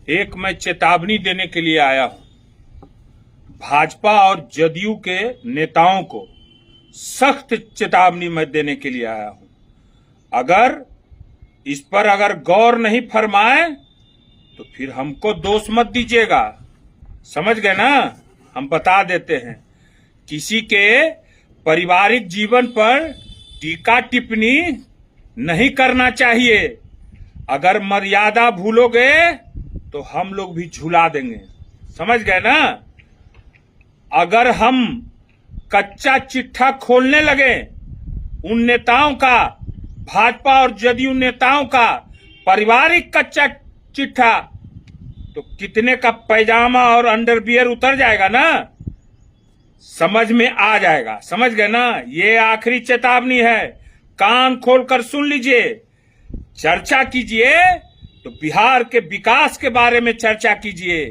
एक मैं चेतावनी देने के लिए आया हूं। भाजपा और जदयू के नेताओं को सख्त चेतावनी मैं देने के लिए आया हूं। अगर इस पर गौर नहीं फरमाए तो फिर हमको दोष मत दीजिएगा। समझ गए ना? हम बता देते हैं, किसी के पारिवारिक जीवन पर टीका टिप्पणी नहीं करना चाहिए। अगर मर्यादा भूलोगे तो हम लोग भी झुला देंगे। समझ गए ना? अगर हम कच्चा चिट्ठा खोलने लगे उन नेताओं का, भाजपा और जदयू नेताओं का पारिवारिक कच्चा चिट्ठा, तो कितने का पैजामा और अंडरवियर उतर जाएगा ना, समझ में आ जाएगा। समझ गए ना? ये आखिरी चेतावनी है, कान खोलकर सुन लीजिए। चर्चा कीजिए तो बिहार के विकास के बारे में चर्चा कीजिए,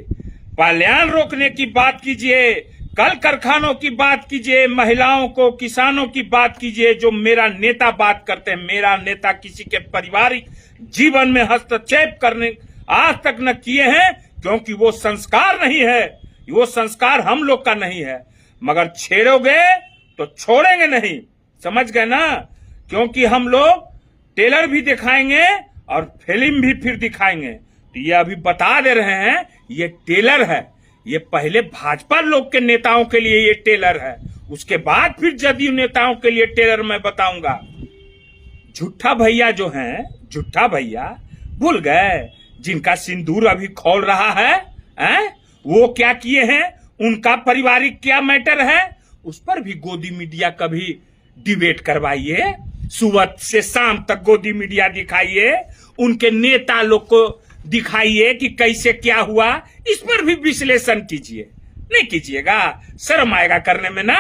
पलायन रोकने की बात कीजिए, कल कारखानों की बात कीजिए, महिलाओं को, किसानों की बात कीजिए, जो मेरा नेता बात करते हैं। मेरा नेता किसी के पारिवारिक जीवन में हस्तक्षेप करने आज तक न किए हैं, क्योंकि वो संस्कार नहीं है, वो संस्कार हम लोग का नहीं है। मगर छेड़ोगे तो छोड़ेंगे नहीं। समझ गए ना? क्योंकि हम लोग टेलर भी दिखाएंगे और फिल्म भी फिर दिखाएंगे। तो ये अभी बता दे रहे हैं, ये टेलर है। ये पहले भाजपा लोग के नेताओं के लिए ये टेलर है, उसके बाद फिर जदयू नेताओं के लिए टेलर मैं बताऊंगा। झूठा भैया जो हैं, झूठा भैया भूल गए जिनका सिंदूर अभी खोल रहा है? वो क्या किए हैं? उनका पारिवारिक क्या मैटर है? उस पर भी गोदी मीडिया कभी डिबेट करवाइए, सुबह से शाम तक गोदी मीडिया दिखाइए, उनके नेता लोग को दिखाइए कि कैसे क्या हुआ, इस पर भी विश्लेषण कीजिए। नहीं कीजिएगा, शर्म आएगा करने में ना,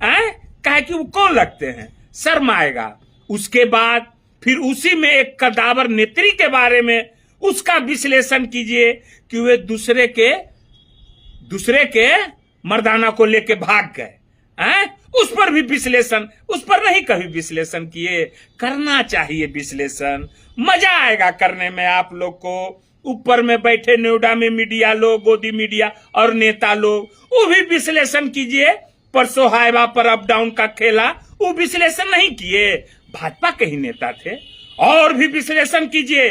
काहे कि वो कौन लगते हैं, शर्म आएगा। उसके बाद फिर उसी में एक कदावर नेत्री के बारे में उसका विश्लेषण कीजिए कि वे दूसरे के मर्दाना को लेके भाग गए। उस पर भी विश्लेषण, उस पर नहीं कभी विश्लेषण किए। करना चाहिए विश्लेषण, मजा आएगा करने में आप लोग को। ऊपर में बैठे नोएडा में मीडिया लोग, गोदी मीडिया और नेता लोग, वो भी विश्लेषण कीजिए। परसों हाईवा पर अप डाउन का खेला, वो विश्लेषण नहीं किए, भाजपा के ही नेता थे। और भी विश्लेषण कीजिए।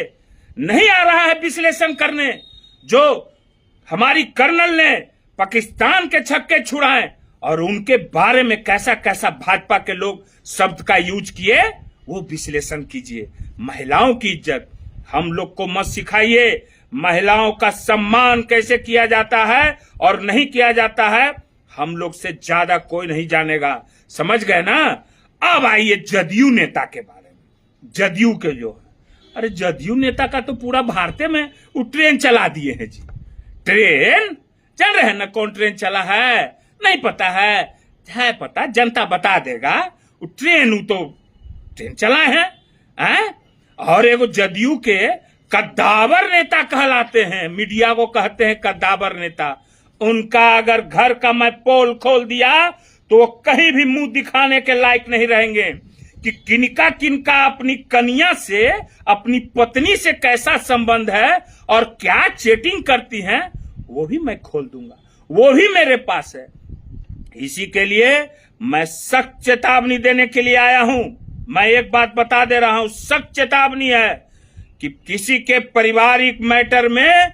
नहीं आ रहा है विश्लेषण करने, जो हमारी कर्नल ने पाकिस्तान के छक्के छुड़ाए और उनके बारे में कैसा कैसा भाजपा के लोग शब्द का यूज किए, वो विश्लेषण कीजिए। महिलाओं की इज्जत हम लोग को मत सिखाइए। महिलाओं का सम्मान कैसे किया जाता है और नहीं किया जाता है, हम लोग से ज्यादा कोई नहीं जानेगा। समझ गए ना? अब आइए जदयू नेता के बारे में। जदयू के जो है, अरे जदयू नेता का तो पूरा भारत में वो ट्रेन चला दिए हैं जी। ट्रेन चल रहे हैं ना? कौन ट्रेन चला है नहीं पता है पता, जनता बता देगा। वो ट्रेन चलाए हैं। और एगो जदयू के कद्दावर नेता कहलाते हैं, मीडिया को कहते हैं कद्दावर नेता। उनका अगर घर का मैं पोल खोल दिया तो वो कहीं भी मुंह दिखाने के लायक नहीं रहेंगे कि किनका अपनी कन्या से, अपनी पत्नी से कैसा संबंध है और क्या चैटिंग करती हैं, वो भी मैं खोल दूंगा, वो भी मेरे पास है। इसी के लिए मैं सख्त चेतावनी देने के लिए आया हूं। मैं एक बात बता दे रहा हूं, सख्त चेतावनी है कि किसी के पारिवारिक मैटर में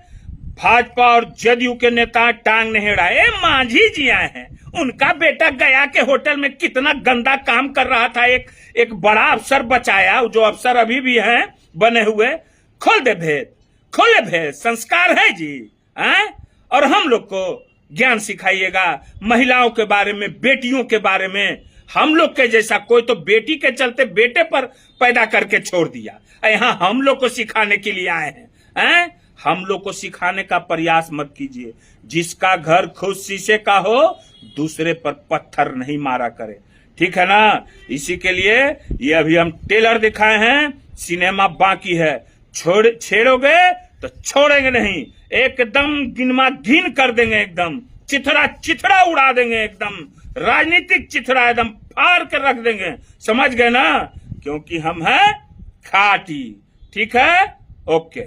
भाजपा और जदयू के नेता टांग नहीं अड़ाए। मांझी जी आए हैं, उनका बेटा गया के होटल में कितना गंदा काम कर रहा था, एक बड़ा अफसर बचाया, जो अफसर अभी भी हैं बने हुए। खोले भेद, संस्कार है जी। और हम लोग को ज्ञान सिखाइएगा महिलाओं के बारे में, बेटियों के बारे में। हम लोग के जैसा कोई तो बेटी के चलते बेटे पर पैदा करके छोड़ दिया। यहाँ हम लोग को सिखाने के लिए आए हैं। हम लोग को सिखाने का प्रयास मत कीजिए। जिसका घर खुद शीशे का हो, दूसरे पर पत्थर नहीं मारा करे। ठीक है ना? इसी के लिए ये अभी हम टेलर दिखाए हैं, सिनेमा बाकी है। छेड़ोगे तो छोड़ेंगे नहीं, एकदम गिनमा गिन कर देंगे, एकदम चिथड़ा उड़ा देंगे, एकदम राजनीतिक चिथड़ा एकदम फाड़ कर रख देंगे। समझ गए ना? क्योंकि हम हैं खाटी। ठीक है? ओके।